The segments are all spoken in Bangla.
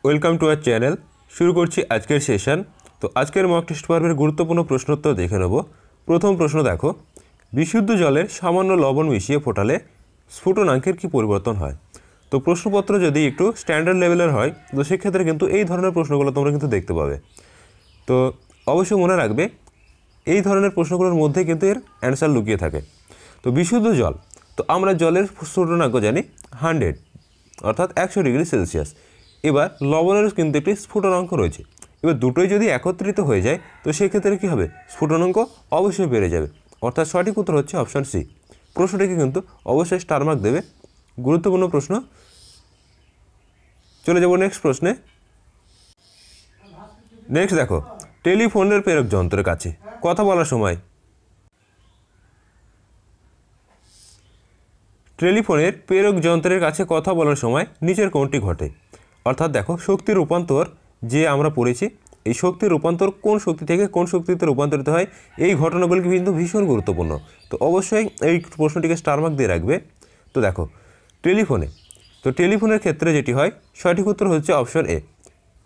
Welcome to our channel. শুরু করছি আজকের সেশন। তো আজকের মক টেস্ট পর্বের গুরুত্বপূর্ণ প্রশ্নোত্তর দেখে নেব। প্রথম প্রশ্ন দেখো, বিশুদ্ধ জলের সামান্য লবণ মিশিয়ে ফোটালে স্ফুটনাঙ্কের কী পরিবর্তন হয়? তো প্রশ্নপত্র যদি একটু স্ট্যান্ডার্ড লেভেলের হয় তো সেক্ষেত্রে কিন্তু এই ধরনের প্রশ্নগুলো তোমরা কিন্তু দেখতে পাবে। তো অবশ্যই মনে রাখবে এই ধরনের প্রশ্নগুলোর মধ্যে কিন্তু এর অ্যান্সার লুকিয়ে থাকে। তো বিশুদ্ধ জল, তো আমরা জলের স্ফুটনাঙ্ক জানি 100 অর্থাৎ 100 ডিগ্রি সেলসিয়াস। এবার লবণেরও কিন্তু একটি স্ফুটনাঙ্ক রয়েছে। এবার দুটোই যদি একত্রিত হয়ে যায় তো সেক্ষেত্রে কী হবে? স্ফুটনাঙ্ক অবশ্যই বেড়ে যাবে। অর্থাৎ সঠিক উত্তর হচ্ছে অপশান সি। প্রশ্নটিকে কিন্তু অবশ্যই স্টার মার্ক দেবে, গুরুত্বপূর্ণ প্রশ্ন। চলে যাব নেক্সট প্রশ্নে। নেক্সট দেখো, টেলিফোনের প্রেরক যন্ত্রের কাছে কথা বলার সময় টেলিফোনের প্রেরক যন্ত্রের কাছে কথা বলার সময় নিচের কোনটি ঘটে? অর্থাৎ দেখো, শক্তির রূপান্তর যে আমরা পড়েছি, এই শক্তির রূপান্তর কোন শক্তি থেকে কোন শক্তিতে রূপান্তরিত হয়, এই ঘটনাগুলি কিন্তু ভীষণ গুরুত্বপূর্ণ। তো অবশ্যই এই প্রশ্নটিকে স্টার মার্ক দিয়ে রাখবে। তো দেখো, টেলিফোনের ক্ষেত্রে যেটি হয়, সঠিক উত্তর হচ্ছে অপশন এ,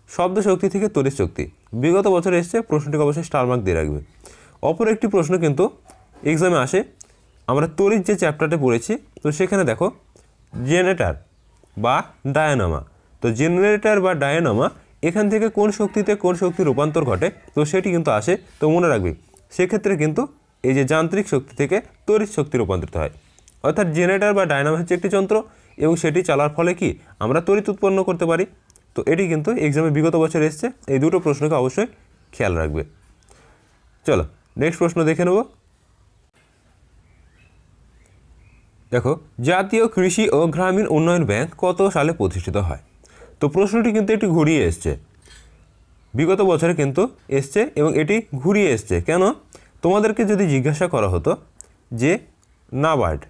শব্দ শক্তি থেকে তড়িৎ শক্তি। বিগত বছরে এসছে, প্রশ্নটিকে অবশ্যই স্টার মার্ক দিয়ে রাখবে। অপর একটি প্রশ্ন কিন্তু এক্সামে আসে, আমরা তড়িৎ যে চ্যাপ্টারটা পড়েছি, তো সেখানে দেখো জেনারেটর বা ডায়নামা। তো জেনারেটর বা ডায়নামা এখান থেকে কোন শক্তিতে কোন শক্তির রূপান্তর ঘটে, তো সেটি কিন্তু আসে। তো মনে রাখবে সেক্ষেত্রে কিন্তু এই যে যান্ত্রিক শক্তি থেকে তড়িৎ শক্তি রূপান্তরিত হয়। অর্থাৎ জেনারেটর বা ডায়নামা হচ্ছে একটি যন্ত্র এবং সেটি চালার ফলে কি আমরা তড়িৎ উৎপন্ন করতে পারি। তো এটি কিন্তু এক্সামে বিগত বছর এসছে। এই দুটো প্রশ্নকে অবশ্যই খেয়াল রাখবে। চলো নেক্সট প্রশ্ন দেখে নেব। দেখো, জাতীয় কৃষি ও গ্রামীণ উন্নয়ন ব্যাংক কত সালে প্রতিষ্ঠিত হয়? তো প্রশ্নটি কিন্তু একটু ঘুরিয়ে এসছে, বিগত বছরে কিন্তু এসছে এবং এটি ঘুরিয়ে এসছে কেন? তোমাদেরকে যদি জিজ্ঞাসা করা হতো যে নাবার্ড,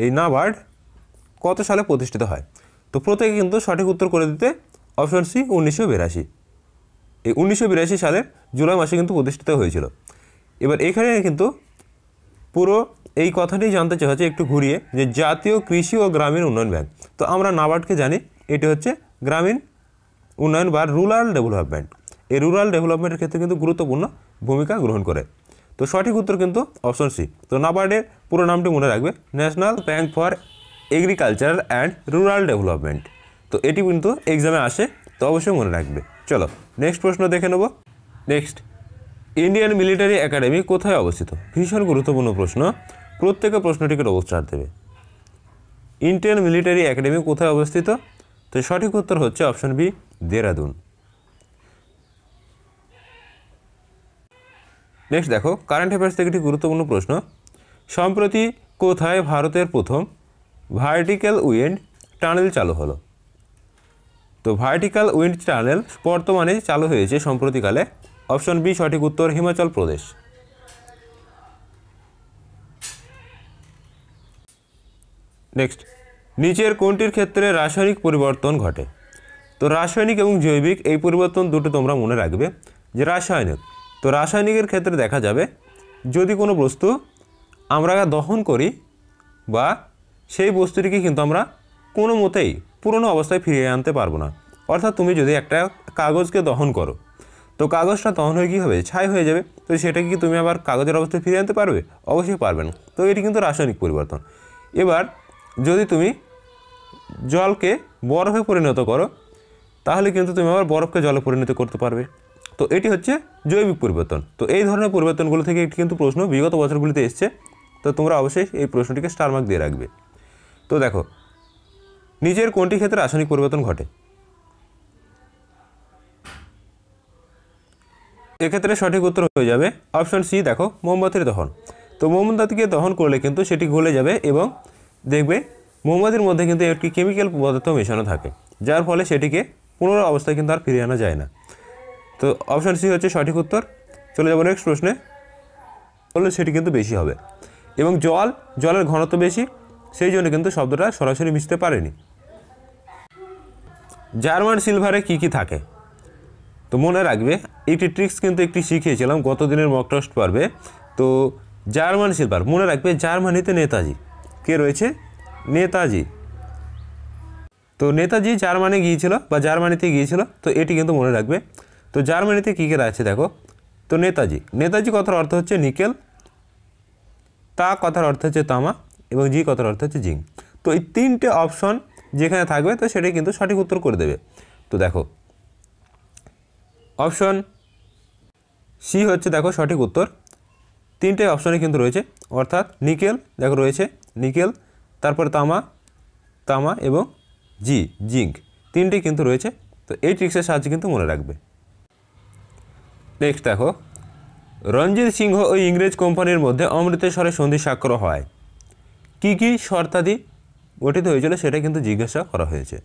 এই নাবার্ড কত সালে প্রতিষ্ঠিত হয়, তো প্রত্যেকে কিন্তু সঠিক উত্তর করে দিতে অপশন সি 1982। এই 1982 সালের জুলাই মাসে কিন্তু প্রতিষ্ঠিত হয়েছিল। এবার এখানে কিন্তু পুরো এই কথাটি জানতে চাওয়া হচ্ছে একটু ঘুরিয়ে, যে জাতীয় কৃষি ও গ্রামীণ উন্নয়ন ব্যাংক। তো আমরা নাবার্ডকে জানি এটি হচ্ছে গ্রামীণ উন্নয়ন বা রুরাল ডেভেলপমেন্ট। এই রুরাল ডেভেলপমেন্টের ক্ষেত্রে কিন্তু গুরুত্বপূর্ণ ভূমিকা গ্রহণ করে। তো সঠিক উত্তর কিন্তু অপশন সি। তো নাবার্ডের পুরো নামটি মনে রাখবে, national bank for agricultural and rural development. তো এটি কিন্তু এক্সামে আসে, তো অবশ্যই মনে রাখবে। চলো নেক্সট প্রশ্ন দেখে নেব। নেক্সট, ইন্ডিয়ান মিলিটারি একাডেমি কোথায় অবস্থিত? ভীষণ গুরুত্বপূর্ণ প্রশ্ন, প্রত্যেকে প্রশ্নটিকে অবস্থান দেবে। ইন্ডিয়ান মিলিটারি একাডেমি কোথায় অবস্থিত? তো সঠিক উত্তর হচ্ছে অপশন বি, দেরাদুন। নেক্সট দেখো, কারেন্ট অ্যাফেয়ার্স থেকে একটি গুরুত্বপূর্ণ প্রশ্ন, সম্প্রতি কোথায় ভারতের প্রথম ভার্টিক্যাল উইন্ড টানেল চালু হলো? তো ভার্টিক্যাল উইন্ড টানেল বর্তমানে চালু হয়েছে সম্প্রতিকালে। অপশন বি সঠিক উত্তর, হিমাচল প্রদেশ। নেক্সট, নিচের কোনটির ক্ষেত্রে রাসায়নিক পরিবর্তন ঘটে? তো রাসায়নিক এবং জৈবিক এই পরিবর্তন দুটো তোমরা মনে রাখবে। যে রাসায়নিক, তো রাসায়নিকের ক্ষেত্রে দেখা যাবে যদি কোনো বস্তু আমরা দহন করি বা সেই বস্তুটিকে কিন্তু আমরা কোনো মতেই পুরনো অবস্থায় ফিরিয়ে আনতে পারবো না। অর্থাৎ তুমি যদি একটা কাগজকে দহন করো, তো কাগজটা দহন হয়ে কী হবে? ছাই হয়ে যাবে। তো সেটাকে কি তুমি আবার কাগজের অবস্থায় ফিরিয়ে আনতে পারবে? অবশ্যই পারবে না। তো এটি কিন্তু রাসায়নিক পরিবর্তন। এবার যদি তুমি জলকে বরফে পরিণত করো, তাহলে কিন্তু তুমি আবার বরফকে জলে পরিণত করতে পারবে। তো এটি হচ্ছে জৈবিক পরিবর্তন। তো এই ধরনের পরিবর্তনগুলো থেকে একটি কিন্তু প্রশ্ন বিগত বছরগুলিতে এসছে। তো তোমরা অবশ্যই এই প্রশ্নটিকে স্টার মার্ক দিয়ে রাখবে। তো দেখো, নিচের কোনটি ক্ষেত্রে রাসায়নিক পরিবর্তন ঘটে? এক্ষেত্রে সঠিক উত্তর হয়ে যাবে অপশন সি। দেখো, মোমবাতির দহন। তো মোমবাতিকে দহন করলে কিন্তু সেটি গলে যাবে এবং দেখবে মোমবাতির মধ্যে কিন্তু একটি কেমিক্যাল পদার্থ মেশানো থাকে, যার ফলে সেটিকে পুনরায় অবস্থায় কিন্তু আর ফিরিয়ে আনা যায় না। তো অপশন সি হচ্ছে সঠিক উত্তর। চলে যাবো নেক্সট প্রশ্নে। বললে সেটি কিন্তু বেশি হবে এবং জলের ঘনত্ব বেশি, সেই জন্য কিন্তু শব্দটা সরাসরি মিশতে পারেনি। জার্মান সিলভারে কি কি থাকে? তো মনে রাখবে একটি ট্রিক্স কিন্তু একটি শিখিয়েছিলাম গত দিনের মক টেস্ট পর্বে। তো জার্মান সিলভার মনে রাখবে, জার্মানিতে নেতাজি কে রয়েছে? নেতাজি। তো নেতাজি জার্মানি গিয়েছিল বা জার্মানিতে গিয়েছিল, তো এটি কিন্তু মনে রাখবে। তো জার্মানিতে কী কী আছে দেখো। তো নেতাজি, নেতাজি কথার অর্থ হচ্ছে নিকেল, তা কথার অর্থ হচ্ছে তামা, এবং জি কথার অর্থ হচ্ছে জিঙ্ক। তো এই তিনটে অপশন যেখানে থাকবে তো সেটাই কিন্তু সঠিক উত্তর করে দেবে। তো দেখো অপশন সি হচ্ছে দেখো সঠিক উত্তর। তিনটে অপশনে কিন্তু রয়েছে, অর্থাৎ নিকেল দেখো রয়েছে, নিকেল, তারপরে তামা, তামা এবং জিঙ্ক, তিনটেই কিন্তু রয়েছে। তো এই ট্রিক্সের সাহায্যে কিন্তু মনে রাখবে। নেক্সট দেখো, রঞ্জিত সিংহ ও ইংরেজ কোম্পানির মধ্যে অমৃতসরে সন্ধি স্বাক্ষর হয়, কী কী শর্তাদি গঠিত হয়েছিল সেটা কিন্তু জিজ্ঞাসা করা হয়েছে।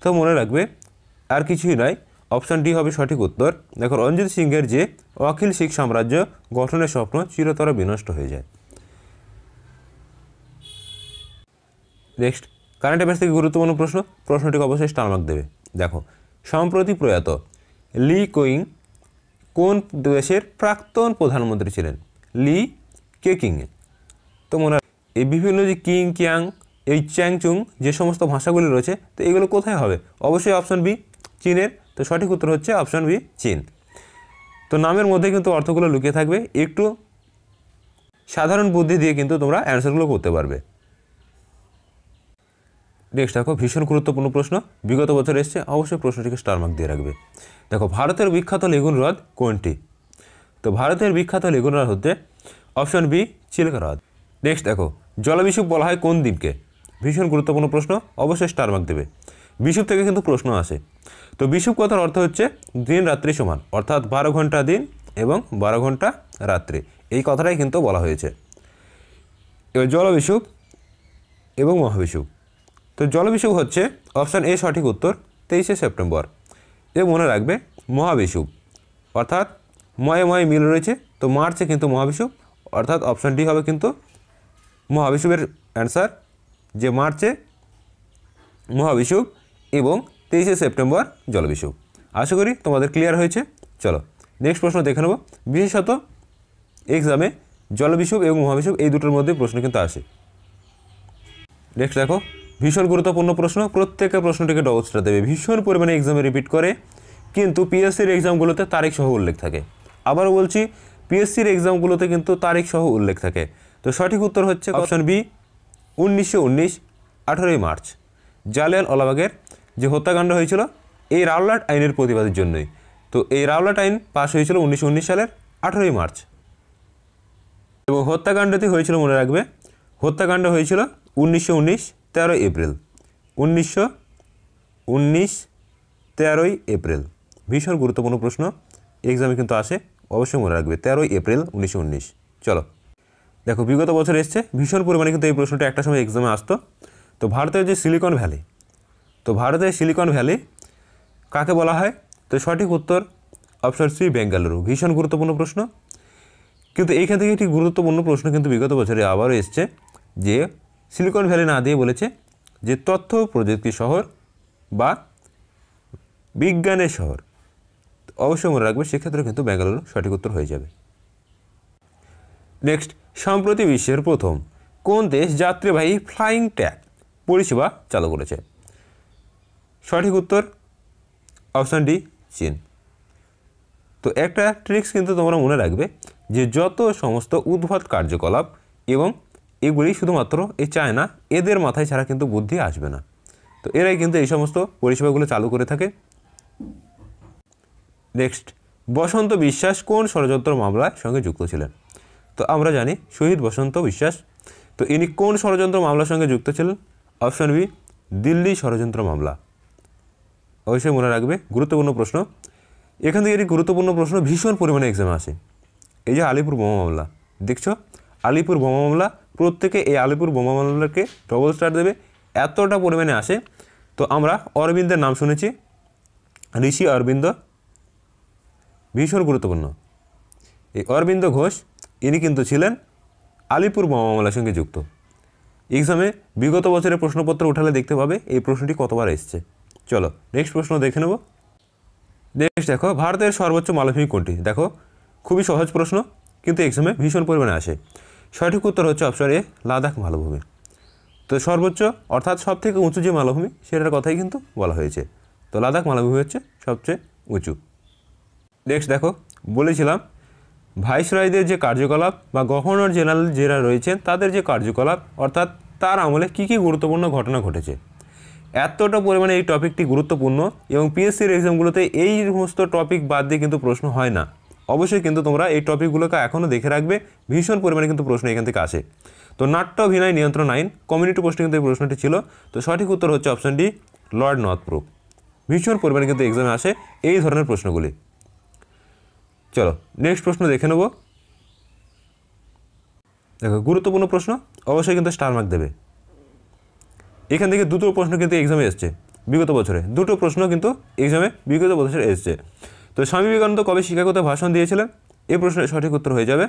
তো মনে রাখবে আর কিছুই নয়, অপশান ডি হবে সঠিক উত্তর। দেখো রঞ্জিত সিংহের যে অখিল শিখ সাম্রাজ্য গঠনের স্বপ্ন চিরতরে বিনষ্ট হয়ে যায়। নেক্সট, কারেন্ট অ্যাফেয়ার্স থেকে গুরুত্বপূর্ণ প্রশ্ন, প্রশ্নটিকে অবশ্যই স্টার মার্ক দেবে। দেখো, সম্প্রতি প্রয়াত লি কুইং কোন দেশের প্রাক্তন প্রধানমন্ত্রী ছিলেন? লি কেকিং। তো মনে এই বিভিন্ন যে কিং, কিয়াং, এই চ্যাংচুং যে সমস্ত ভাষাগুলি রয়েছে, তো এগুলো কোথায় হবে? অবশ্যই অপশান বি, চীনের। তো সঠিক উত্তর হচ্ছে অপশান বি, চীন। তো নামের মধ্যে কিন্তু অর্থগুলো লুকিয়ে থাকবে, একটু সাধারণ বুদ্ধি দিয়ে কিন্তু তোমরা অ্যান্সারগুলো করতে পারবে। নেক্সট দেখো, ভীষণ গুরুত্বপূর্ণ প্রশ্ন, বিগত বছর এসছে, অবশ্যই প্রশ্নটিকে স্টার মার্ক দিয়ে রাখবে। দেখো, ভারতের বিখ্যাত লেগুন হ্রদ কোনটি? তো ভারতের বিখ্যাত লেগুন হ্রদ হচ্ছে অপশান বি, চিল্কা হ্রদ। নেক্সট দেখো, জলবিষুব বলা হয় কোন দিনকে? ভীষণ গুরুত্বপূর্ণ প্রশ্ন, অবশ্যই স্টার মার্ক দেবে। বিষুব থেকে কিন্তু প্রশ্ন আসে। তো বিষুব কথার অর্থ হচ্ছে দিন রাত্রি সমান, অর্থাৎ 12 ঘন্টা দিন এবং 12 ঘন্টা রাত্রি, এই কথাটাই কিন্তু বলা হয়েছে। এবার জলবিষুব এবং মহাবিষুব। তো জলবিষুব হচ্ছে অপশান এ সঠিক উত্তর, 23শে সেপ্টেম্বর। এ মনে রাখবে মহাবিষুব, অর্থাৎ ময়ে ময়ে মিল রয়েছে, তো মার্চে কিন্তু মহাবিষুব, অর্থাৎ অপশান ডি হবে কিন্তু মহাবিষুবের অ্যান্সার, যে মার্চে মহাবিষুব এবং 23শে সেপ্টেম্বর জলবিষুব। আশা করি তোমাদের ক্লিয়ার হয়েছে। চলো নেক্সট প্রশ্ন দেখে নেব। বিশেষত এক্সামে জলবিষুব এবং মহাবিষুব এই দুটোর মধ্যে প্রশ্ন কিন্তু আসে। নেক্সট দেখো, ভীষণ গুরুত্বপূর্ণ প্রশ্ন, প্রত্যেকের প্রশ্নটিকে ডবল স্টার দেবে। ভীষণ পরিমাণে এক্সামে রিপিট করে, কিন্তু পিএসসির এক্সামগুলোতে তারিখ সহ উল্লেখ থাকে। আবারও বলছি, পিএসসির এক্সামগুলোতে কিন্তু তারিখ সহ উল্লেখ থাকে। তো সঠিক উত্তর হচ্ছে অপশান বি, 1919, 18ই মার্চ। জালিয়ানওয়ালাবাগের যে হত্যাকাণ্ড হয়েছিল এই রাওলাট আইনের প্রতিবাদের জন্যই। তো এই রাওলাট আইন পাশ হয়েছিল 1919 সালের 18ই মার্চ, এবং হত্যাকাণ্ডটি হয়েছিল মনে রাখবে, হত্যাকাণ্ড হয়েছিল 1919, 13ই এপ্রিল। 1919, 13ই এপ্রিল। ভীষণ গুরুত্বপূর্ণ প্রশ্ন, এক্সামে কিন্তু আসে, অবশ্যই মনে রাখবে 13ই এপ্রিল 1919। চলো দেখো, বিগত বছর এসছে, ভীষণ পরিমাণে কিন্তু এই প্রশ্নটা একটা সময় এক্সামে আসতো। তো ভারতের যে সিলিকন ভ্যালি, তো ভারতের সিলিকন ভ্যালি কাকে বলা হয়? তো সঠিক উত্তর অপশন সি, বেঙ্গালুরু। ভীষণ গুরুত্বপূর্ণ প্রশ্ন, কিন্তু এইখান থেকে একটি গুরুত্বপূর্ণ প্রশ্ন কিন্তু বিগত বছরে আবারও এসছে, যে সিলিকন ভ্যালি না দিয়ে বলেছে যে তথ্য প্রযুক্তি শহর বা বিজ্ঞানের শহর। অবশ্যই মনে রাখবে, সেক্ষেত্রে কিন্তু বেঙ্গালুরু সঠিক উত্তর হয়ে যাবে। নেক্সট, সম্প্রতি বিশ্বের প্রথম কোন দেশ যাত্রীবাহী ফ্লাইং ট্যাগ পরিষেবা চালু করেছে? সঠিক উত্তর অপশান ডি, চীন। তো একটা ট্রিক্স কিন্তু তোমরা মনে রাখবে, যে যত সমস্ত উদ্ভট কার্যকলাপ এবং এগুলি শুধুমাত্র এই চায়না, এদের মাথায় ছাড়া কিন্তু বুদ্ধি আসবে না। তো এরাই কিন্তু এই সমস্ত পরিষেবাগুলো চালু করে থাকে। নেক্সট, বসন্ত বিশ্বাস কোন ষড়যন্ত্র মামলার সঙ্গে যুক্ত ছিলেন? তো আমরা জানি শহীদ বসন্ত বিশ্বাস। তো ইনি কোন ষড়যন্ত্র মামলার সঙ্গে যুক্ত ছিলেন? অপশান বি, দিল্লি ষড়যন্ত্র মামলা। অবশ্যই মনে রাখবে, গুরুত্বপূর্ণ প্রশ্ন। এখান থেকে একটি গুরুত্বপূর্ণ প্রশ্ন ভীষণ পরিমাণে এক্সামে আসে। এই যে আলিপুর বোমা মামলা দেখছো, আলিপুর বোমা মামলা, প্রত্যেকে এই আলিপুর বোমা মামলাকে ডবল স্টার দেবে, এতটা পরিমাণে আসে। তো আমরা অরবিন্দের নাম শুনেছি, ঋষি অরবিন্দ, ভীষণ গুরুত্বপূর্ণ। এই অরবিন্দ ঘোষ, ইনি কিন্তু ছিলেন আলিপুর বোমা মামলার সঙ্গে যুক্ত। এক্সামে বিগত বছরের প্রশ্নপত্র উঠালে দেখতে পাবে এই প্রশ্নটি কতবার এসছে। চলো নেক্সট প্রশ্ন দেখে নেব। নেক্সট দেখো, ভারতের সর্বোচ্চ মালভূমি কোনটি? দেখো, খুবই সহজ প্রশ্ন, কিন্তু এক্সামে ভীষণ পরিমাণে আসে। সঠিক উত্তর হচ্ছে অপশন এ, লাদাখ মালভূমি। তো সর্বোচ্চ অর্থাৎ সব থেকে উঁচু যে মালভূমি সেটার কথাই কিন্তু বলা হয়েছে। তো লাদাখ মালভূমি হচ্ছে সবচেয়ে উঁচু। নেক্সট দেখো, বলেছিলাম ভাইসরয়দের যে কার্যকলাপ বা গভর্নর জেনারেল যারা রয়েছেন তাদের যে কার্যকলাপ অর্থাৎ তার আমলে কী কী গুরুত্বপূর্ণ ঘটনা ঘটেছে। এতটা পরিমাণে এই টপিকটি গুরুত্বপূর্ণ এবং পিএসসির এক্সামগুলোতে এই সমস্ত টপিক বাদ দিয়ে কিন্তু প্রশ্ন হয় না। অবশ্যই কিন্তু তোমরা এই টপিকগুলোকে এখনও দেখে রাখবে, ভীষণ পরিমাণে কিন্তু প্রশ্ন এখান থেকে আসে। তো নাট্য অভিনয় নিয়ন্ত্রণ আইন কমিউনিটি পোস্টে কিন্তু এই প্রশ্নটি ছিল। তো সঠিক উত্তর হচ্ছে অপশন ডি, লর্ড নর্থব্রুক। ভীষণ পরিমাণে কিন্তু এক্সামে আসে এই ধরনের প্রশ্নগুলি। চলো নেক্সট প্রশ্ন দেখে নেব। দেখো গুরুত্বপূর্ণ প্রশ্ন, অবশ্যই কিন্তু স্টার মার্ক দেবে। এখান থেকে দুটো প্রশ্ন কিন্তু এক্সামে এসছে বিগত বছরে, দুটো প্রশ্ন কিন্তু এক্সামে বিগত বছরে এসছে। তো স্বামী বিবেকানন্দ কবে শিকাগোতে ভাষণ দিয়েছিলেন? এই প্রশ্নের সঠিক উত্তর হয়ে যাবে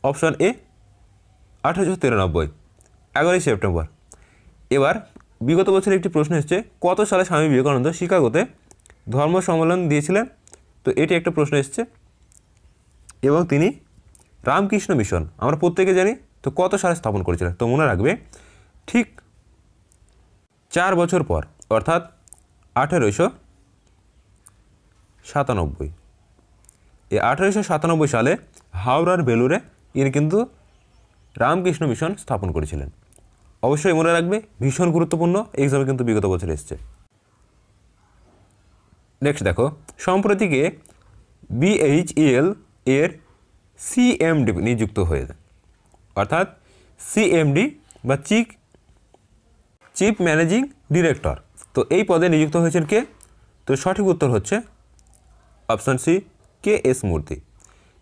অপশন এ, 1893, 11ই সেপ্টেম্বর। এবার বিগত বছরে একটি প্রশ্ন এসছে, কত সালে স্বামী বিবেকানন্দ শিকাগোতে ধর্ম সম্মেলন দিয়েছিলেন? তো এটি একটা প্রশ্ন এসছে। এবং তিনি রামকৃষ্ণ মিশন আমরা প্রত্যেকে জানি, তো কত সালে স্থাপন করেছিলেন? তো মনে রাখবে ঠিক 4 বছর পর, অর্থাৎ 1897। এই 1897 সালে হাওড়ার বেলুরে ইনি কিন্তু রামকৃষ্ণ মিশন স্থাপন করেছিলেন। অবশ্যই মনে রাখবে, ভীষণ গুরুত্বপূর্ণ, এক্সামে কিন্তু বিগত বছর এসছে। নেক্সট দেখো, সম্প্রতিকে BHEL এর CMD নিযুক্ত হয়েছে, অর্থাৎ CMD বা চিফ ম্যানেজিং ডিরেক্টর। তো এই পদে নিযুক্ত হয়েছেন কে? তো সঠিক উত্তর হচ্ছে অপশন সি, KS মূর্তি।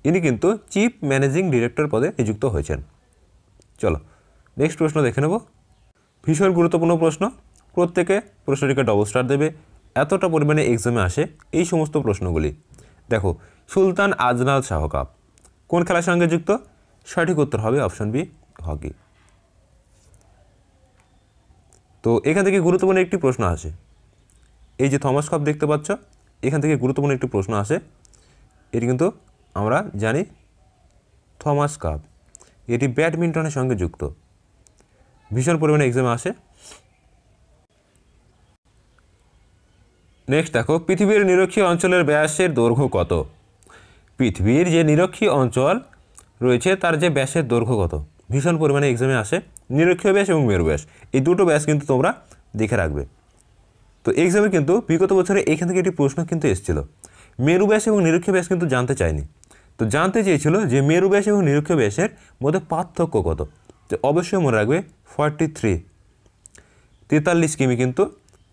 ইনি কিন্তু চিফ ম্যানেজিং ডিরেক্টর পদে নিযুক্ত হয়েছেন। চলো নেক্সট প্রশ্ন দেখে নেব। ভীষণ গুরুত্বপূর্ণ প্রশ্ন, প্রত্যেকে প্রশ্নটিকে ডবল স্টার দেবে, এতটা পরিমাণে এক্সামে আসে এই সমস্ত প্রশ্নগুলি। দেখো, সুলতান আজনাল শাহ কাপ কোন খেলার সঙ্গে যুক্ত? সঠিক উত্তর হবে অপশন বি, হকি। তো এখান থেকে গুরুত্বপূর্ণ একটি প্রশ্ন আসে, এই যে থমাস কাপ দেখতে পাচ্ছ, এখান থেকে গুরুত্বপূর্ণ একটি প্রশ্ন আসে। এটি কিন্তু আমরা জানি থমাস কাপ, এটি ব্যাডমিন্টনের সঙ্গে যুক্ত, ভীষণ পরিমাণে এক্সামে আসে। নেক্সট দেখো, পৃথিবীর নিরক্ষীয় অঞ্চলের ব্যাসের দৈর্ঘ্য কত? পৃথিবীর যে নিরক্ষীয় অঞ্চল রয়েছে তার যে ব্যাসের দৈর্ঘ্য কত, ভীষণ পরিমাণে এক্সামে আসে। নিরক্ষীয় ব্যাস এবং মেরু ব্যাস, এই দুটো ব্যাস কিন্তু তোমরা দেখে রাখবে। তো এক্সামে কিন্তু বিগত বছরে এখান থেকে একটি প্রশ্ন কিন্তু এসেছিল, মেরু ব্যাস এবং নিরক্ষীয় ব্যাস কিন্তু জানতে চায়নি। তো জানতে চেয়েছিল যে মেরু ব্যাস এবং নিরক্ষীয় ব্যাসের মধ্যে পার্থক্য কত। তো অবশ্যই মনে রাখবে 43 কিমি কিন্তু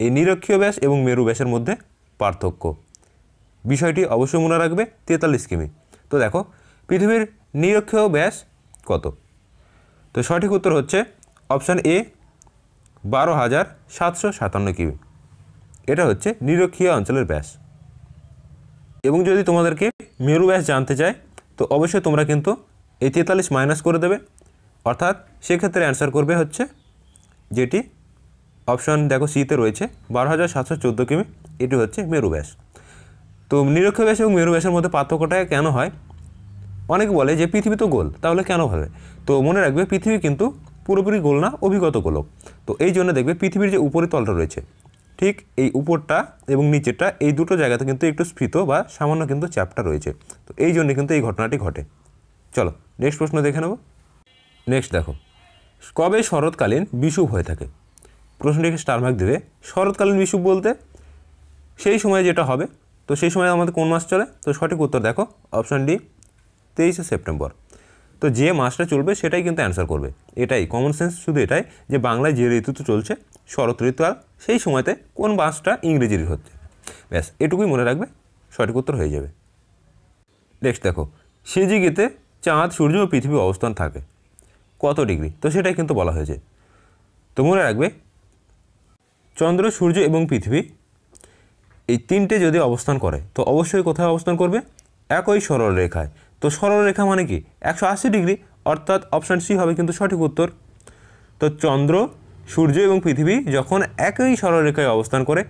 এই নিরক্ষীয় ব্যাস এবং মেরু ব্যাসের মধ্যে পার্থক্য, বিষয়টি অবশ্যই মনে রাখবে 43 কিমি। তো দেখো, পৃথিবীর নিরক্ষীয় ব্যাস কত? তো সঠিক উত্তর হচ্ছে অপশান এ, 12,757 কিমি। এটা হচ্ছে নিরক্ষীয় অঞ্চলের ব্যাস। এবং যদি তোমাদেরকে মেরু ব্যাস জানতে চায় তো অবশ্যই তোমরা কিন্তু এই 43 মাইনাস করে দেবে, অর্থাৎ সেক্ষেত্রে অ্যান্সার করবে হচ্ছে যেটি অপশান দেখো সিতে রয়েছে 12,714 কিমি, এটি হচ্ছে মেরু ব্যাস। তো নিরক্ষীয় ব্যাস এবং মেরু ব্যাসের মধ্যে পার্থক্যটা কেন হয়? অনেকে বলে যে পৃথিবী তো গোল, তাহলে কেন হবে? তো মনে রাখবে পৃথিবী কিন্তু পুরোপুরি গোল না, অভিগত গোলক। তো এই জন্য দেখবে পৃথিবীর যে উপরের তলটা রয়েছে, ঠিক এই উপরটা এবং নিচেরটা, এই দুটো জায়গাতে কিন্তু একটু স্ফীত বা সামান্য কিন্তু চ্যাপটা রয়েছে। তো এই জন্য কিন্তু এই ঘটনাটি ঘটে। চলো নেক্সট প্রশ্ন দেখে নেব। নেক্সট দেখো, কবে শরৎকালীন বিষুব হয়ে থাকে? প্রশ্নটিকে স্টার মার্ক দেবে। শরৎকালীন বিষুব বলতে সেই সময় যেটা হবে, তো সেই সময় আমাদের কোন মাস চলে? তো সঠিক উত্তর দেখো অপশান ডি, 23শে সেপ্টেম্বর। তো যে মাসটা চলবে সেটাই কিন্তু অ্যান্সার করবে, এটাই কমন সেন্স। শুধু এটাই যে বাংলায় যে ঋতু চলছে শরৎ ঋতু, আর সেই সময়তে কোন মাসটা ইংরেজির হচ্ছে, ব্যাস এটুকুই মনে রাখবে, সঠিক উত্তর হয়ে যাবে। নেক্সট দেখো, সিজিগিতে চাঁদ, সূর্য ও পৃথিবী অবস্থান থাকে কত ডিগ্রি? তো সেটাই কিন্তু বলা হয়েছে। তো মনে রাখবে চন্দ্র, সূর্য এবং পৃথিবী এই তিনটে যদি অবস্থান করে তো অবশ্যই কোথায় অবস্থান করবে? একই সরলরেখায়। তো সরলরেখা মানে কি? 180 ডিগ্রি, অর্থাৎ অপশান সি হবে কিন্তু সঠিক উত্তর। তো চন্দ্র, সূর্য এবং পৃথিবী যখন একই সরলরেখায় অবস্থান করে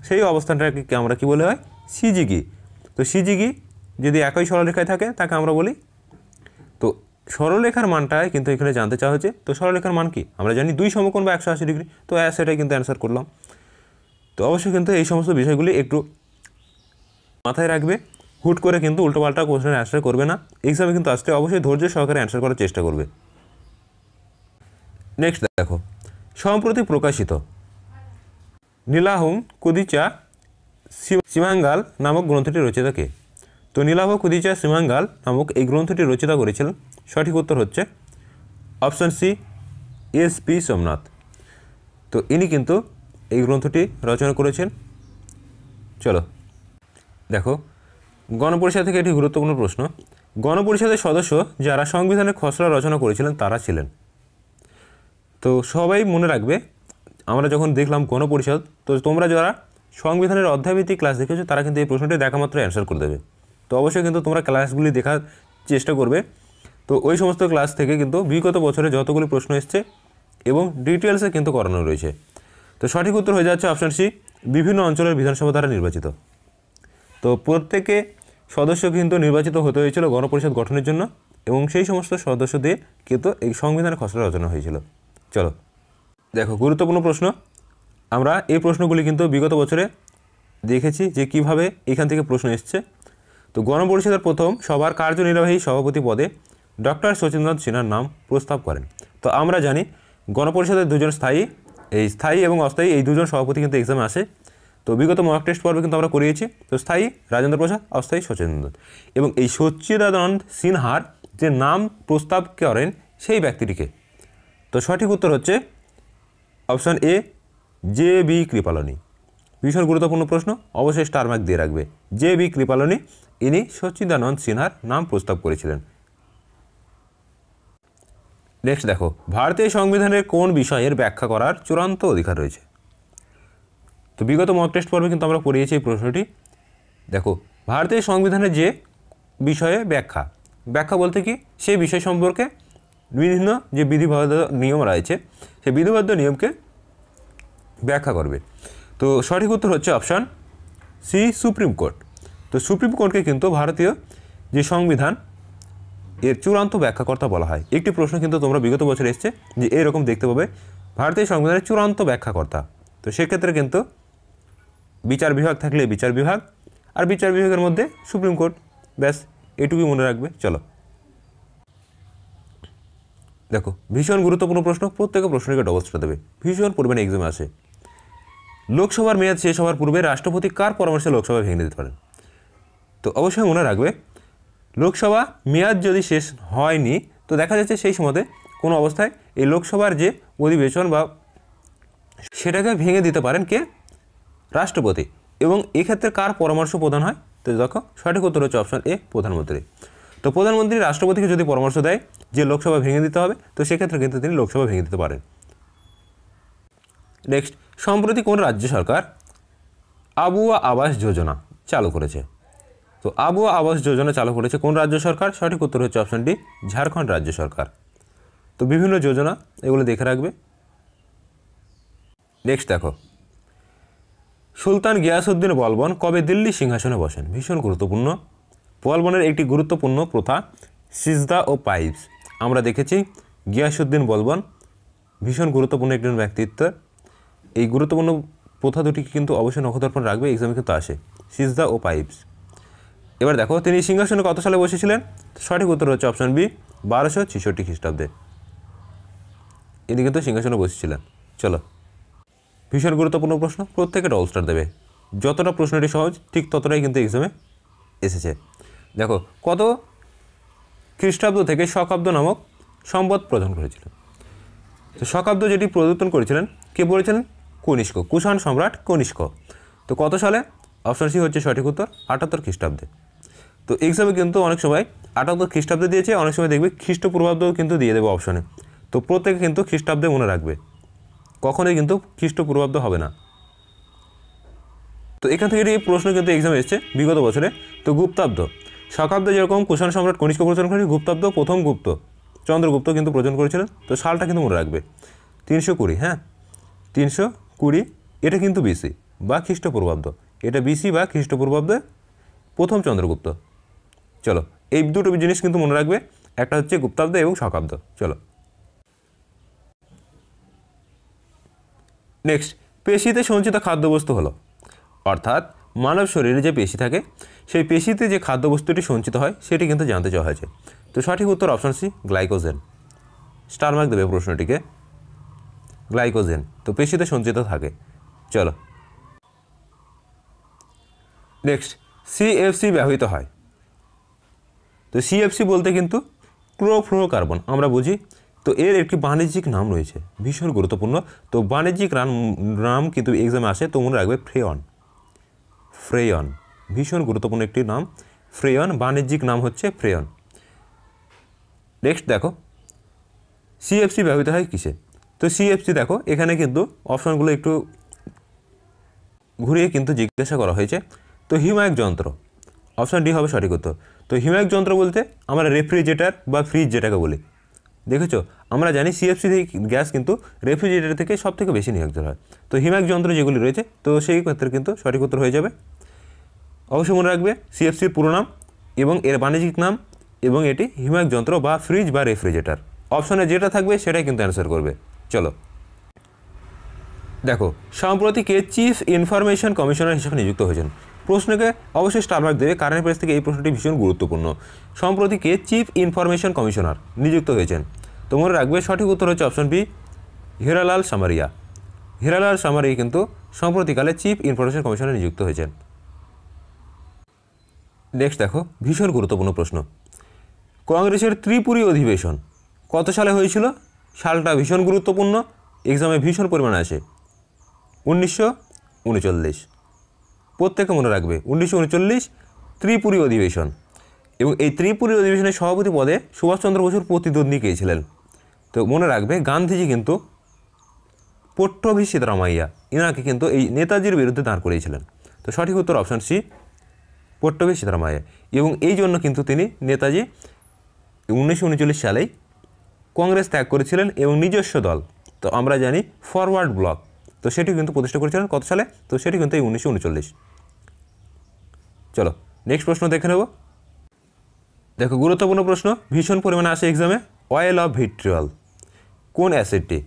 সেই অবস্থানটাকে আমরা কি বলে হয়? সিজিগি। তো সিজিগি যদি একই সরলরেখায় থাকে তাকে আমরা বলি, তো সরলরেখার মানটাই কিন্তু এখানে জানতে চাওয়া হয়েছে। তো সরলরেখার মান কি আমরা জানি, 2 সমকোণ বা 180 ডিগ্রি। তো সেটাই কিন্তু অ্যান্সার করলাম। তো অবশ্যই কিন্তু এই সমস্ত বিষয়গুলি একটু মাথায় রাখবে, হুট করে কিন্তু উল্টোপাল্টা কোশ্চেনের অ্যান্সার করবে না। এক্সামে কিন্তু আসলে অবশ্যই ধৈর্য সহকারে অ্যান্সার করার চেষ্টা করবে। নেক্সট দেখো, সম্প্রতি প্রকাশিত নীলাহম কুদিচা সীমাঙ্গাল নামক গ্রন্থটি রচিতা কে? তো নীলাভ কুদিচা সীমাঙ্গাল নামক এই গ্রন্থটি রচিতা করেছিলেন, সঠিক উত্তর হচ্ছে অপশান সি, এস.পি. সোমনাথ। তো ইনি কিন্তু এই গ্রন্থটি রচনা করেছেন। চলো দেখো, গণপরিষদ থেকে একটি গুরুত্বপূর্ণ প্রশ্ন। গণপরিষদের সদস্য যারা সংবিধানের খসড়া রচনা করেছিলেন তারা ছিলেন। তো সবাই মনে রাখবে, আমরা যখন দেখলাম গণপরিষদ, তো তোমরা যারা সংবিধানের অধ্যায়ভিত্তিক ক্লাস দেখেছো তারা কিন্তু এই প্রশ্নটি দেখা মাত্র অ্যান্সার করে দেবে। তো অবশ্যই কিন্তু তোমরা ক্লাসগুলি দেখার চেষ্টা করবে। তো ওই সমস্ত ক্লাস থেকে কিন্তু বিগত বছরে যতগুলি প্রশ্ন এসছে এবং ডিটেলসে কিন্তু করানো রয়েছে। তো সঠিক উত্তর হয়ে যাচ্ছে অপশান সি, বিভিন্ন অঞ্চলের বিধানসভা দ্বারা নির্বাচিত। তো প্রত্যেকে সদস্য কিন্তু নির্বাচিত হতে হয়েছিল গণপরিষদ গঠনের জন্য, এবং সেই সমস্ত সদস্য দিয়ে কিন্তু এই সংবিধানের খসড়া রচনা হয়েছিল। চলো দেখো, গুরুত্বপূর্ণ প্রশ্ন। আমরা এই প্রশ্নগুলি কিন্তু বিগত বছরে দেখেছি যে কিভাবে এখান থেকে প্রশ্ন এসছে। তো গণপরিষদের প্রথম সভার কার্যনির্বাহী সভাপতি পদে ডক্টর শচীন্দ্রনাথ সিনহার নাম প্রস্তাব করেন। তো আমরা জানি গণপরিষদের দুজন স্থায়ী এবং অস্থায়ী এই দুজন সভাপতি কিন্তু এক্সামে আসে। তো বিগত মক টেস্ট পর্বে কিন্তু আমরা করিয়েছি। তো স্থায়ী রাজেন্দ্র প্রসাদ, অস্থায়ী শচীন্দ্রনাথ, এবং এই সচ্চিদানন্দ সিনহার যে নাম প্রস্তাব করেন সেই ব্যক্তিটিকে। তো সঠিক উত্তর হচ্ছে অপশান এ, জে.বি. কৃপালনী। ভীষণ গুরুত্বপূর্ণ প্রশ্ন, অবশ্যই স্টার মার্ক দিয়ে রাখবে। জে.বি. কৃপালনী ইনি সচ্চিদানন্দ সিনহার নাম প্রস্তাব করেছিলেন। নেক্সট দেখো, ভারতীয় সংবিধানের কোন বিষয়ের ব্যাখ্যা করার চূড়ান্ত অধিকার রয়েছে? তো বিগত মক টেস্ট পর্বে কিন্তু আমরা পড়িয়েছি এই প্রশ্নটি। দেখো, ভারতীয় সংবিধানের যে বিষয়ে ব্যাখ্যা বলতে কি, সেই বিষয় সম্পর্কে বিভিন্ন যে বিধিবদ্ধ নিয়ম রয়েছে সেই বিধিবদ্ধ নিয়মকে ব্যাখ্যা করবে। তো সঠিক উত্তর হচ্ছে অপশান সি, সুপ্রিম কোর্ট। তো সুপ্রিম কোর্টকে কিন্তু ভারতীয় যে সংবিধান এর চূড়ান্ত ব্যাখ্যাকর্তা বলা হয়। একটি প্রশ্ন কিন্তু তোমরা বিগত বছর এসছে যে এরকম দেখতে পাবে, ভারতীয় সংবিধানের চূড়ান্ত ব্যাখ্যাকর্তা। তো সেক্ষেত্রে কিন্তু বিচার বিভাগ থাকলে বিচার বিভাগ, আর বিচার বিভাগের মধ্যে সুপ্রিম কোর্ট, ব্যাস এটুকুই মনে রাখবে। চলো দেখো, ভীষণ গুরুত্বপূর্ণ প্রশ্ন, প্রত্যেকে প্রশ্নকে ডবল স্টার দেবে, ভীষণ পরিমাণে এক্সামে আসে। লোকসভার মেয়াদ শেষ হওয়ার পূর্বে রাষ্ট্রপতি কার পরামর্শে লোকসভা ভেঙে দিতে পারেন? তো অবশ্যই মনে রাখবে, লোকসভা মেয়াদ যদি শেষ হয়নি, তো দেখা যাচ্ছে সেই সময়তে কোনো অবস্থায় এই লোকসভার যে অধিবেশন বা সেটাকে ভেঙে দিতে পারেন কে? রাষ্ট্রপতি। এবং এক্ষেত্রে কার পরামর্শ প্রদান হয়? তো দেখো, সঠিক উত্তর হচ্ছে অপশান এ, প্রধানমন্ত্রী। তো প্রধানমন্ত্রী রাষ্ট্রপতিকে যদি পরামর্শ দেয় যে লোকসভা ভেঙে দিতে হবে, তো সেক্ষেত্রে কিন্তু তিনি লোকসভা ভেঙে দিতে পারেন। নেক্সট, সম্প্রতি কোন রাজ্য সরকার আবুয়া আবাস যোজনা চালু করেছে? তো আবুয়া আবাস যোজনা চালু করেছে কোন রাজ্য সরকার? সঠিক উত্তর হচ্ছে অপশান ডি, ঝাড়খণ্ড রাজ্য সরকার। তো বিভিন্ন যোজনা এগুলো দেখে রাখবে। নেক্সট দেখো, সুলতান গিয়াসউদ্দিন বলবন কবে দিল্লি সিংহাসনে বসেন? ভীষণ গুরুত্বপূর্ণ। বলবনের একটি গুরুত্বপূর্ণ প্রথা সিজদা ও পাইপস। আমরা দেখেছি গিয়াসউদ্দিন বলবন ভীষণ গুরুত্বপূর্ণ একজন ব্যক্তিত্ব। এই গুরুত্বপূর্ণ প্রথা দুটি কিন্তু অবশ্যই নখদর্পণ রাখবে, এক্সামে কিন্তু আসে, সিজদা ও পাইপস। এবার দেখো, তিনি সিংহাসনে কত সালে বসেছিলেন? সঠিক উত্তর হচ্ছে অপশান বি, 1266 খ্রিস্টাব্দে ইনি কিন্তু সিংহাসনে বসেছিলেন। চলো, ভীষণ গুরুত্বপূর্ণ প্রশ্ন, প্রত্যেকে ডবল স্টার দেবে। যতটা প্রশ্নটি সহজ ঠিক ততটাই কিন্তু এক্সামে এসেছে। দেখো, কত খ্রিস্টাব্দ থেকে শকাব্দ নামক সম্পদ প্রদান করেছিলেন? তো শকাব্দ যেটি প্রবর্তন করেছিলেন কে বলেছিলেন? কনিষ্ক, কুষাণ সম্রাট কনিষ্ক। তো কত সালে? অপশান সি হচ্ছে সঠিক উত্তর, 78 খ্রিস্টাব্দে। তো এক্সামে কিন্তু অনেক সময় 78 খ্রিস্টাব্দে দিয়েছে, অনেক সময় দেখবে খ্রিস্টপূর্বাব্দও কিন্তু দিয়ে দেবে অপশানে। তো প্রত্যেকে কিন্তু খ্রিস্টাব্দে মনে রাখবে, কখনোই কিন্তু খ্রিস্টপূর্বাব্দ হবে না। তো এখান থেকে এই প্রশ্ন কিন্তু এক্সামে এসেছে বিগত বছরে। তো গুপ্তাব্দ, শকাব্দ যেরকম কুষাণ সম্রাট কনিষ্ক প্রচলন করেন, গুপ্তাব্দ প্রথম গুপ্ত চন্দ্রগুপ্ত কিন্তু প্রচলন করেছিলেন। তো সালটা কিন্তু মনে রাখবে 320, হ্যাঁ 320, এটা কিন্তু বিসি বা খ্রিস্টপূর্বাব্দ, এটা বিসি বা খ্রিস্টপূর্বাব্দে প্রথম চন্দ্রগুপ্ত। চলো, এই দুটো জিনিস কিন্তু মনে রাখবে, একটা হচ্ছে গুপ্তাব্দ এবং শকাব্দ। চলো নেক্সট, পেশিতে সঞ্চিত খাদ্যবস্তু হলো, অর্থাৎ মানব শরীরে যে পেশি থাকে সেই পেশিতে যে খাদ্যবস্তুটি সঞ্চিত হয় সেটি কিন্তু জানতে চাওয়া হয়েছে। তো সঠিক উত্তর option C, glycogen. Star mark দেবে প্রশ্নটিকে, গ্লাইকোজেন তো পেশিতে সঞ্চিত থাকে। চলো নেক্সট, সিএফসি ব্যবহৃত হয়। তো সিএফসি বলতে কিন্তু ক্লোরোফ্লোরোকার্বন আমরা বুঝি। তো এর একটি বাণিজ্যিক নাম রয়েছে, ভীষণ গুরুত্বপূর্ণ। তো বাণিজ্যিক নাম কিন্তু এক্সামে আসে, তো মনে রাখবে ফ্রেয়ন। ফ্রেয়ন ভীষণ গুরুত্বপূর্ণ একটি নাম, ফ্রেয়ন, বাণিজ্যিক নাম হচ্ছে ফ্রেয়ন। নেক্সট দেখো, সিএফসি ব্যবহৃত হয় কিসে? তো সিএফসি দেখো এখানে কিন্তু অপশনগুলো একটু ঘুরিয়ে কিন্তু জিজ্ঞাসা করা হয়েছে। তো হিমায়ক যন্ত্র, অপশন ডি হবে সঠিক উত্তর। তো হিমায়ক যন্ত্র বলতে আমরা রেফ্রিজারেটর বা ফ্রিজ যেটাকে বলি, দেখেছো আমরা জানি সিএফসি গ্যাস কিন্তু রেফ্রিজারেটর থেকে সব থেকে বেশি নিয়োগ হয়। তো হিমায়ক যন্ত্র যেগুলি রয়েছে তো সেই ক্ষেত্রে কিন্তু সঠিক উত্তর হয়ে যাবে। অবশ্যই মনে রাখবে সিএফসির পুরো নাম এবং এর বাণিজ্যিক নাম, এবং এটি হিমায়ক যন্ত্র বা ফ্রিজ বা রেফ্রিজারেটর। অপশনে যেটা থাকবে সেটাই কিন্তু অ্যান্সার করবে। চলো দেখো, সম্প্রতি কে চিফ ইনফরমেশন কমিশনার হিসেবে নিযুক্ত হয়েছেন? প্রশ্নকে অবশ্যই স্টার মার্ক দেবে, কারেন্ট অ্যাফেয়ার্স থেকে এই প্রশ্নটি ভীষণ গুরুত্বপূর্ণ। সম্প্রতি কে চিফ ইনফরমেশন কমিশনার নিযুক্ত হয়েছেন? তো মনে রাখবে সঠিক উত্তর হচ্ছে অপশন বি, হীরালাল সামারিয়া। হীরালাল সামারিয়া কিন্তু সম্প্রতিকালে চিফ ইনফরমেশন কমিশনার নিযুক্ত হয়েছেন। নেক্সট দেখো, ভীষণ গুরুত্বপূর্ণ প্রশ্ন, কংগ্রেসের ত্রিপুরী অধিবেশন কত সালে হয়েছিল? সালটা ভীষণ গুরুত্বপূর্ণ, এক্সামে ভীষণ পরিমাণে আসে। 1939। প্রত্যেকে মনে রাখবে 1939 ত্রিপুরী অধিবেশন। এবং এই ত্রিপুরী অধিবেশনের সভাপতি পদে সুভাষচন্দ্র বসুর প্রতিদ্বন্দ্বী কে ছিলেন? তো মনে রাখবে গান্ধীজি কিন্তু পট্টভি সিদ্ধরামাইয়া ইনাকে কিন্তু এই নেতাজির বিরুদ্ধে দাঁড় করিয়েছিলেন। তো সঠিক উত্তর অপশন সি, পট্টভি সিদ্ধরামাইয়া। এবং এই জন্য কিন্তু তিনি নেতাজি 1939 সালেই কংগ্রেস ত্যাগ করেছিলেন এবং নিজস্ব দল, তো আমরা জানি ফরওয়ার্ড ব্লক, তো সেটি কিন্তু প্রতিষ্ঠা করেছিলেন কত সালে? তো সেটি কিন্তু এই 1939। চলো নেক্সট প্রশ্ন দেখে নেব। দেখো গুরুত্বপূর্ণ প্রশ্ন, ভীষণ পরিমাণে আসে এক্সামে। অয়েল অফ ভিট্রিয়ল কোন অ্যাসিডটি?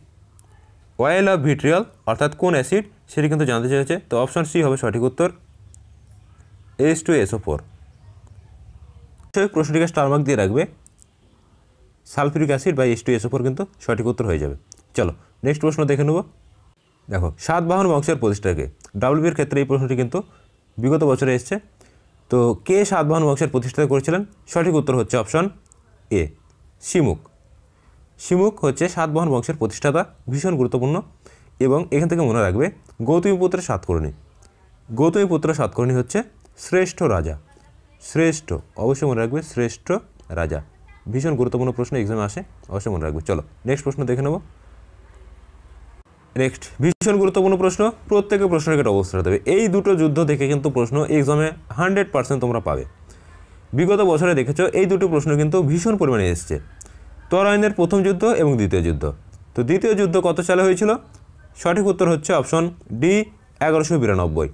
অয়েল অফ ভিট্রিয়ল অর্থাৎ কোন অ্যাসিড সেটি কিন্তু জানতে চেয়েছে। তো অপশন সি হবে সঠিক উত্তর, H2SO4। প্রশ্নটিকে স্টার মার্ক দিয়ে রাখবে, সালফিউরিক অ্যাসিড বা H2SO4 কিন্তু সঠিক উত্তর হয়ে যাবে। চলো নেক্সট প্রশ্ন দেখে নেব। দেখো, সাতবাহন বংশের প্রতিষ্ঠাকে, ডাব্লিউবির ক্ষেত্রে এই প্রশ্নটি কিন্তু বিগত বছরে এসছে। তো কে সাতবাহন বংশের প্রতিষ্ঠা করেছিলেন? সঠিক উত্তর হচ্ছে অপশন এ, শিমুক। শিমুক হচ্ছে সাতবাহন বংশের প্রতিষ্ঠাতা, ভীষণ গুরুত্বপূর্ণ। এবং এখান থেকে মনে রাখবে গৌতমীপুত্র সাতকর্ণী, গৌতমীপুত্র সাতকর্ণী হচ্ছে শ্রেষ্ঠ রাজা। শ্রেষ্ঠ, অবশ্যই মনে রাখবে শ্রেষ্ঠ রাজা, ভীষণ গুরুত্বপূর্ণ প্রশ্ন এক্সামে আসে, অবশ্যই মনে রাখবে। চলো নেক্সট প্রশ্ন দেখে নেব। নেক্সট ভীষণ গুরুত্বপূর্ণ প্রশ্ন, প্রত্যেকে প্রশ্নের একটা অবস্থা দেবে। এই দুটো যুদ্ধ দেখে কিন্তু প্রশ্ন এক্সামে 100% তোমরা পাবে। বিগত বছরে দেখেছো এই দুটো প্রশ্ন কিন্তু ভীষণ পরিমাণে এসছে। তরাইনের প্রথম যুদ্ধ এবং দ্বিতীয় যুদ্ধ। তো দ্বিতীয় যুদ্ধ কত সালে হয়েছিল? সঠিক উত্তর হচ্ছে অপশন ডি, 1192।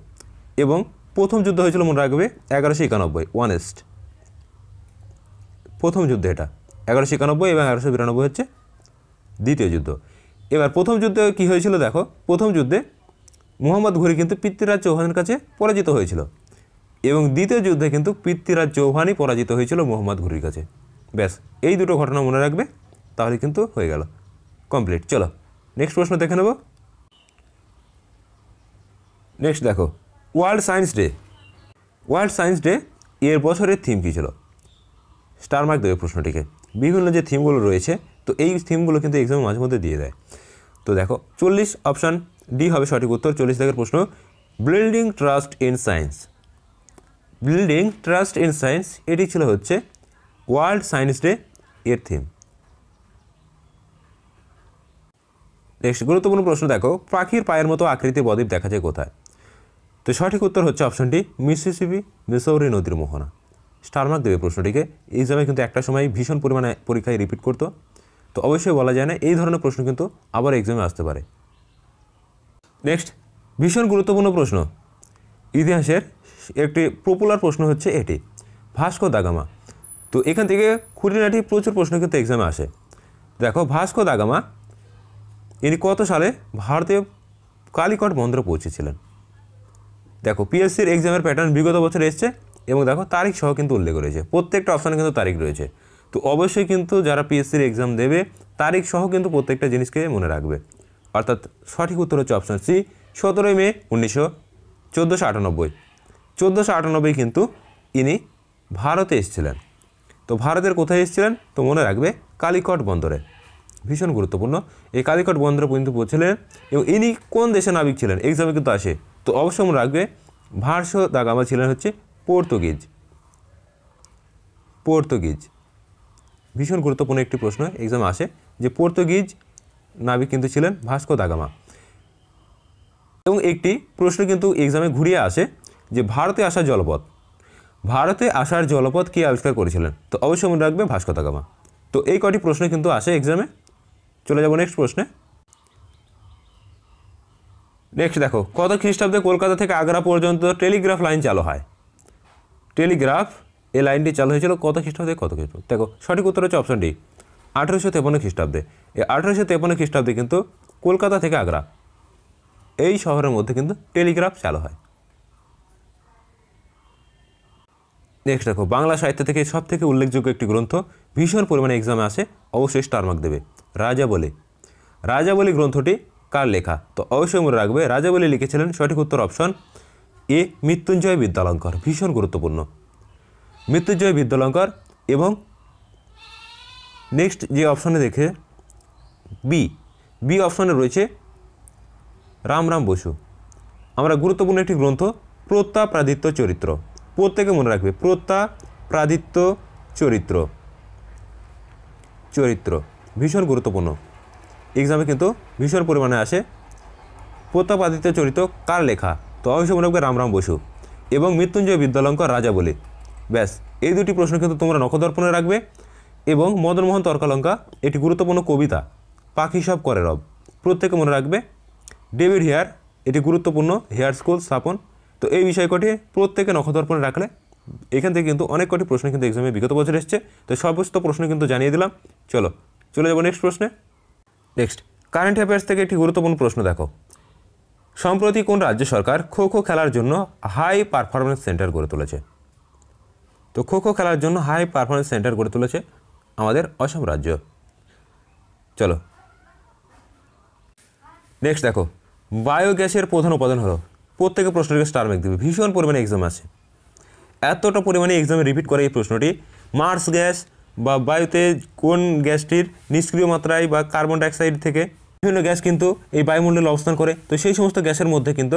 এবং প্রথম যুদ্ধ হয়েছিল মনে রাখবে 1191, ওয়ানেস্ট। প্রথম যুদ্ধ এটা 1191 এবং 1192 হচ্ছে দ্বিতীয় যুদ্ধ। এবার প্রথম যুদ্ধে কি হয়েছিল দেখো, প্রথম যুদ্ধে মুহাম্মদ ঘুরি কিন্তু পৃথ্বীরাজ চৌহানের কাছে পরাজিত হয়েছিল, এবং দ্বিতীয় যুদ্ধে কিন্তু পৃথ্বীরাজ চৌহানই পরাজিত হয়েছিল মুহাম্মদ ঘুরির কাছে। ব্যাস এই দুটো ঘটনা মনে রাখবে, তাহলে কিন্তু হয়ে গেল কমপ্লিট। চলো নেক্সট প্রশ্ন দেখে নেব। নেক্সট দেখো, world science day, world science day এর বছরের থিম কী ছিল? স্টার মার্ক দেবে প্রশ্নটিকে। বিভিন্ন যে থিমগুলো রয়েছে তো এই থিমগুলো কিন্তু এক্সামে মাঝে মধ্যে দিয়ে দেয়। তো দেখো 40, অপশান ডি হবে সঠিক উত্তর। 40 দাগের প্রশ্ন, building trust in science. Building trust in science এটি ছিল হচ্ছে ওয়ার্ল্ড সায়েন্স ডে এর থিম। নেক্সট গুরুত্বপূর্ণ প্রশ্ন দেখো, পাখির পায়ের মতো আকৃতির বদ্বীপ দেখা যায় কোথায়? তো সঠিক উত্তর হচ্ছে অপশনটি মিসিসিপি, মিসৌরি নদীর মোহনা। স্টার মার্ক দেবে প্রশ্নটিকে। এক্সামে কিন্তু একটা সময় ভীষণ পরিমাণে পরীক্ষায় রিপিট করতো, তো অবশ্যই বলা যায় না এই ধরনের প্রশ্ন কিন্তু আবার এক্সামে আসতে পারে। নেক্সট ভীষণ গুরুত্বপূর্ণ প্রশ্ন, ইতিহাসের একটি পপুলার প্রশ্ন হচ্ছে এটি, ভাস্কো দা গামা তো এখান থেকে খুঁটিনাটি প্রচুর প্রশ্ন কিন্তু এক্সামে আসে। দেখো ভাস্কো দা গামা ইনি কত সালে ভারতীয় কালিকট বন্দরে পৌঁছেছিলেন? দেখো পিএসসির এক্সামের প্যাটার্ন বিগত বছর এসছে এবং দেখো তারিখ সহ কিন্তু উল্লেখ রয়েছে, প্রত্যেকটা অপশানে কিন্তু তারিখ রয়েছে। তো অবশ্যই কিন্তু যারা পিএসসির এক্সাম দেবে তারিখ সহ কিন্তু প্রত্যেকটা জিনিসকে মনে রাখবে। অর্থাৎ সঠিক উত্তর হচ্ছে অপশান সি, 17 মে 1498। 1498 কিন্তু ইনি ভারতে এসেছিলেন। তো ভারতের কোথায় এসেছিলেন? তো মনে রাখবে কালিকট বন্দরে, ভীষণ গুরুত্বপূর্ণ। এই কালিকট বন্দরে পর্যন্ত পৌঁছলেন এবং ইনি কোন দেশে নাবিক ছিলেন? এক্সামে কিন্তু আসে। তো অবশ্যই মনে রাখবে ভাস্কো দা গামা ছিলেন হচ্ছে পর্তুগিজ। পর্তুগিজ ভীষণ গুরুত্বপূর্ণ একটি প্রশ্ন এক্সামে আসে যে পর্তুগিজ নাবিক কিন্তু ছিলেন ভাস্কো দা গামা। এবং একটি প্রশ্ন কিন্তু এক্সামে ঘুরিয়ে আসে যে ভারতে আসার জলপথ, ভারতে আসার জলপথ কে আবিষ্কার করেছিলেন? তো অবশ্যই মনে রাখবে ভাস্কো দা গামা। তো এই কটি প্রশ্ন কিন্তু আসে এক্সামে। চলে যাব নেক্সট প্রশ্নে। নেক্সট দেখো, কত খ্রিস্টাব্দে কলকাতা থেকে আগ্রা পর্যন্ত টেলিগ্রাফ লাইন চালু হয়? টেলিগ্রাফ এই লাইনটি চালু হয়েছিল কত খ্রিস্টাব্দে কত খ্রিস্টাব্দে? দেখো সঠিক উত্তর হচ্ছে অপশন ডি, 1853 খ্রিস্টাব্দে। এই 1853 খ্রিস্টাব্দে কিন্তু কলকাতা থেকে আগ্রা এই শহরের মধ্যে কিন্তু টেলিগ্রাফ চালু হয়। নেক্সট দেখো, বাংলা সাহিত্য থেকে সব থেকে উল্লেখযোগ্য একটি গ্রন্থ, ভীষণ পরিমাণে এক্সামে আসে, অবশ্যই স্টার মার্ক দেবে, রাজাবলী। রাজাবলী গ্রন্থটি কার লেখা? তো অবশ্যই মনে রাখবে রাজাবলী লিখেছিলেন, সঠিক উত্তর অপশন এ, মৃত্যুঞ্জয় বিদ্যালঙ্কর। ভীষণ গুরুত্বপূর্ণ, মৃত্যুঞ্জয় বিদ্যালঙ্কর। এবং নেক্সট যে অপশনে দেখে বি অপশনে রয়েছে রামরাম বসু। আমরা গুরুত্বপূর্ণ একটি গ্রন্থ, প্রত্যাপ্রাদিত্য চরিত্র। প্রত্যেকে মনে রাখবে প্রত্যাপ্রাদিত্য চরিত্র, ভীষণ গুরুত্বপূর্ণ, এক্সামে কিন্তু ভীষণ পরিমাণে আসে। প্রত্যাপ্রাদিত্য চরিত্র কার লেখা? তো অবশ্যই মনে রাখবে রামরাম বসু। এবং মৃত্যুঞ্জয় বিদ্যালঙ্কর রাজাবলী। ব্যাস এই দুটি প্রশ্ন কিন্তু তোমরা নখদর্পণে রাখবে। এবং মদনমোহন তর্কালঙ্কা একটি গুরুত্বপূর্ণ কবিতা, পাখি সব করে রব, প্রত্যেকে মনে রাখবে। ডেভিড হেয়ার এটি গুরুত্বপূর্ণ, হেয়ার স্কুল স্থাপন। তো এই বিষয় কটি প্রত্যেকে নখদর্পণে রাখলে এখান থেকে কিন্তু অনেক কটি প্রশ্ন কিন্তু এক্সামে বিগত বছর এসছে। তো সমস্ত প্রশ্ন কিন্তু জানিয়ে দিলাম। চলে যাবো নেক্সট প্রশ্নে। নেক্সট কারেন্ট অ্যাফেয়ার্স থেকে একটি গুরুত্বপূর্ণ প্রশ্ন দেখো, সম্প্রতি কোন রাজ্য সরকার খো খো খেলার জন্য হাই পারফরমেন্স সেন্টার গড়ে তুলেছে? তো খো খো খেলার জন্য হাই পারফরমেন্স সেন্টার গড়ে তুলেছে আমাদের অসম রাজ্য। চলো নেক্সট দেখো, বায়োগ্যাসের প্রধান উপাদান হলো, প্রত্যেকে প্রশ্নটিকে স্টার মার্ক দেবে, ভীষণ পরিমাণে এক্সাম আছে, এতটা পরিমাণে এক্সামে রিপিট করে এই প্রশ্নটি। মার্স গ্যাস বা বায়ুতে কোন গ্যাসটির নিষ্ক্রিয় মাত্রায় বা কার্বন ডাইঅক্সাইড থেকে বিভিন্ন গ্যাস কিন্তু এই বায়ুমণ্ডলে অবস্থান করে? তো সেই সমস্ত গ্যাসের মধ্যে কিন্তু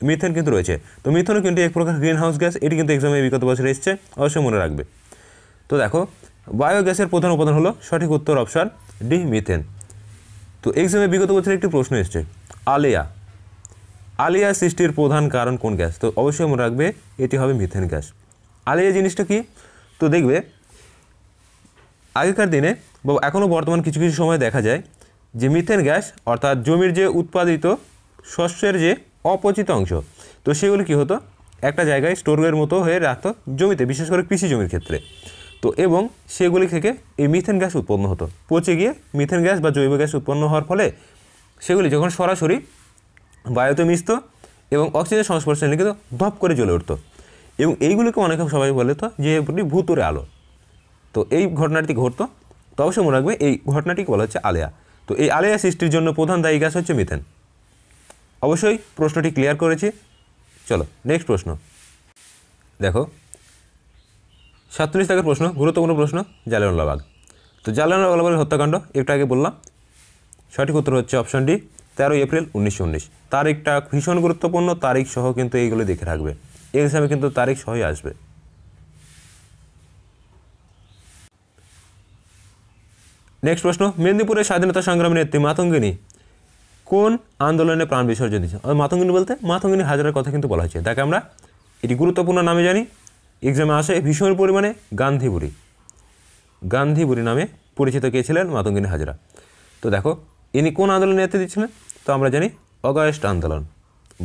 মিথেন কিন্তু রয়েছে। তো মিথেনও কিন্তু এক প্রকার গ্রিন হাউস গ্যাস, এটি কিন্তু এক্সামে বিগত বছরে এসছে, অবশ্যই মনে রাখবে। তো দেখো বায়োগ্যাসের প্রধান উপাদান হলো, সঠিক উত্তর অপশান ডি, মিথেন। তো এক্সামে বিগত বছরে একটি প্রশ্ন এসছে, আলিয়া সৃষ্টির প্রধান কারণ কোন গ্যাস? তো অবশ্যই মনে রাখবে এটি হবে মিথেন গ্যাস। আলিয়া জিনিসটা কি? তো দেখবে আগেকার দিনে বা এখনও বর্তমান কিছু কিছু সময় দেখা যায় যে মিথেন গ্যাস অর্থাৎ জমির যে উৎপাদিত শস্যের যে অপচিত অংশ, তো সেগুলি কী হতো একটা জায়গায় স্টোরের মতো হয়ে রাখতো জমিতে, বিশেষ করে কৃষি জমির ক্ষেত্রে। তো এবং সেগুলি থেকে এই মিথেন গ্যাস উৎপন্ন হতো, পচে গিয়ে মিথেন গ্যাস বা জৈব গ্যাস উৎপন্ন হওয়ার ফলে সেগুলি যখন সরাসরি বায়ুতে মিশত এবং অক্সিজেন সংস্পর্শে এলে কিন্তু ধপ করে জ্বলে উঠতো। এবং এইগুলিকে অনেকে সবাই বলে তো যে ভূতুরে আলো। তো এই ঘটনাটি ঘটতো। তো অবশ্যই মনে রাখবে এই ঘটনাটিকে বলা হচ্ছে আলেয়া। তো এই আলেয়া সৃষ্টির জন্য প্রধান দায়ী গ্যাস হচ্ছে মিথেন। অবশ্যই প্রশ্নটি ক্লিয়ার করেছি। চলো নেক্সট প্রশ্ন দেখো, 47 দাগের প্রশ্ন, গুরুত্বপূর্ণ প্রশ্ন, জালিয়ানওয়ালাবাগ। তো জালিয়ানওয়ালাবাগের হত্যাকাণ্ড একটু আগে বললাম, সঠিক উত্তর হচ্ছে অপশন ডি, 13 এপ্রিল 1919। তারিখটা ভীষণ গুরুত্বপূর্ণ, তারিখ সহ কিন্তু এইগুলো দেখে রাখবে, এক্সামে কিন্তু তারিখ সহই আসবে। নেক্সট প্রশ্ন, মেদিনীপুরের স্বাধীনতা সংগ্রামী নেত্রী মাতঙ্গিনী কোন আন্দোলনে প্রাণ বিসর্জন দিয়েছে? মাতঙ্গিনী বলতে মাতঙ্গিনী হাজরার কথা কিন্তু বলা হয়েছে। তাকে আমরা এটি গুরুত্বপূর্ণ নামে জানি, এক্সামে আসে ভীষণ পরিমাণে, গান্ধীবুড়ি নামে পরিচিত কে ছিলেন? মাতঙ্গিনী হাজরা। তো দেখো ইনি কোন আন্দোলনে নেতৃত্ব দিচ্ছিলেন? তো আমরা জানি অগাস্ট আন্দোলন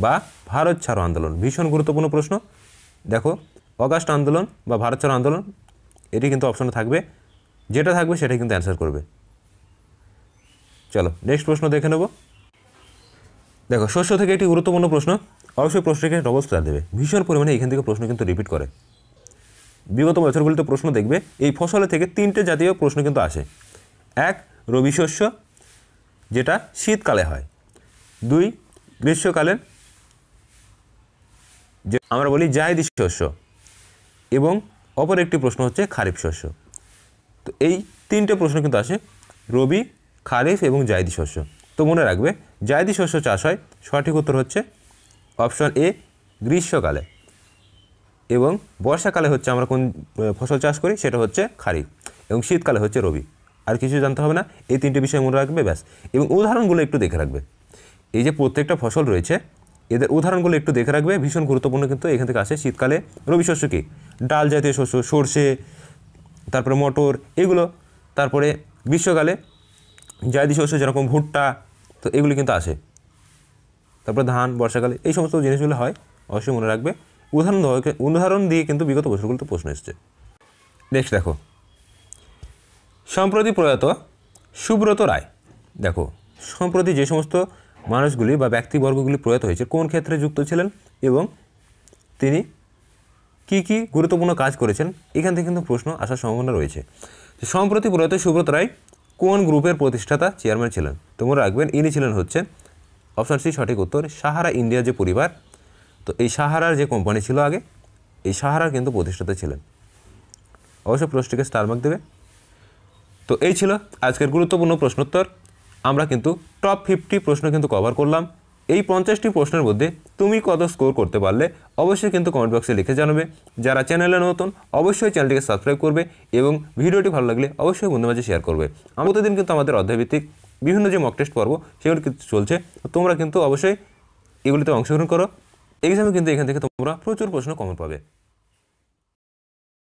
বা ভারত ছাড়ো আন্দোলন। ভীষণ গুরুত্বপূর্ণ প্রশ্ন। দেখো অগাস্ট আন্দোলন বা ভারত ছাড়ো আন্দোলন এটি কিন্তু অপশনে থাকবে, যেটা থাকবে সেটাই কিন্তু অ্যান্সার করবে। চলো নেক্সট প্রশ্ন দেখে নেব। দেখো, শস্য থেকে একটি গুরুত্বপূর্ণ প্রশ্ন, অবশ্যই প্রশ্নকে ডবল স্টার দেবে। ভীষণ পরিমাণে এখান থেকে প্রশ্ন কিন্তু রিপিট করে। বিগত বছরগুলিতে প্রশ্ন দেখবে এই ফসলের থেকে 3টে জাতীয় প্রশ্ন কিন্তু আসে। 1 রবি শস্য, যেটা শীতকালে হয়। 2 গ্রীষ্মকালে, যে আমরা বলি জায়দি শস্য। এবং অপর একটি প্রশ্ন হচ্ছে খারিফ শস্য। তো এই 3টে প্রশ্ন কিন্তু আসে, রবি, খারিফ এবং জায়দি শস্য। তো মনে রাখবে জায়দি শস্য চাষ হয়, সঠিক উত্তর হচ্ছে অপশন এ গ্রীষ্মকালে। এবং বর্ষাকালে হচ্ছে আমরা কোন ফসল চাষ করি, সেটা হচ্ছে খারিফ। এবং শীতকালে হচ্ছে রবি। আর কিছু জানতে হবে না, এই 3টে বিষয় মনে রাখবে ব্যাস। এবং উদাহরণগুলো একটু দেখে রাখবে। এই যে প্রত্যেকটা ফসল রয়েছে, এদের উদাহরণগুলো একটু দেখে রাখবে, ভীষণ গুরুত্বপূর্ণ কিন্তু এখান থেকে আসে। শীতকালে রবি শস্য কি, ডাল জাতীয় শস্য, সর্ষে, তারপরে মটর, এগুলো। তারপরে গ্রীষ্মকালে জায়দি শস্য যেরকম ভুট্টা, তো এগুলি কিন্তু আসে। তারপরে ধান বর্ষাকালে, এই সমস্ত জিনিসগুলো হয়, অবশ্যই মনে রাখবে। উদাহরণ দিয়ে কিন্তু বিগত বছরগুলোতে প্রশ্ন এসেছে। নেক্সট দেখো, সম্প্রতি প্রয়াত সুব্রত রায়। দেখো, সম্প্রতি যে সমস্ত মানুষগুলি বা ব্যক্তিবর্গগুলি প্রয়াত হয়েছে, কোন ক্ষেত্রে যুক্ত ছিলেন এবং তিনি কি কি গুরুত্বপূর্ণ কাজ করেছেন, এখান থেকে কিন্তু প্রশ্ন আসার সম্ভাবনা রয়েছে। সম্প্রতি প্রয়াত সুব্রত রায় কোন গ্রুপের প্রতিষ্ঠাতা চেয়ারম্যান ছিলেন? তোমরা রাখবেন ইনি ছিলেন হচ্ছে অপশন সি সঠিক উত্তর, সাহারা ইন্ডিয়া যে পরিবার, তো এই সাহারার যে কোম্পানি ছিল আগে, এই সাহারার কিন্তু প্রতিষ্ঠাতা ছিলেন। অবশ্যই প্রশ্নটিকে স্টার মার্ক দেবে। তো এই ছিল আজকের গুরুত্বপূর্ণ প্রশ্নোত্তর। আমরা কিন্তু টপ 50 প্রশ্ন কিন্তু কভার করলাম। এই 50টি প্রশ্নের মধ্যে তুমি কত স্কোর করতে পারলে অবশ্যই কিন্তু কমেন্ট বক্সে লিখে জানাবে। যারা চ্যানেলে নতুন অবশ্যই চ্যানেলটিকে সাবস্ক্রাইব করবে এবং ভিডিওটি ভালো লাগলে অবশ্যই বন্ধুদের মাঝে শেয়ার করবে। প্রতিদিন কিন্তু আমাদের অধ্যায়ভিত্তিক বিভিন্ন যে মক টেস্ট পর্ব সেগুলো কিন্তু চলছে, তোমরা কিন্তু অবশ্যই এগুলিতে অংশগ্রহণ করো। এক্সামে কিন্তু এখান থেকে তোমরা প্রচুর প্রশ্ন কমন পাবে।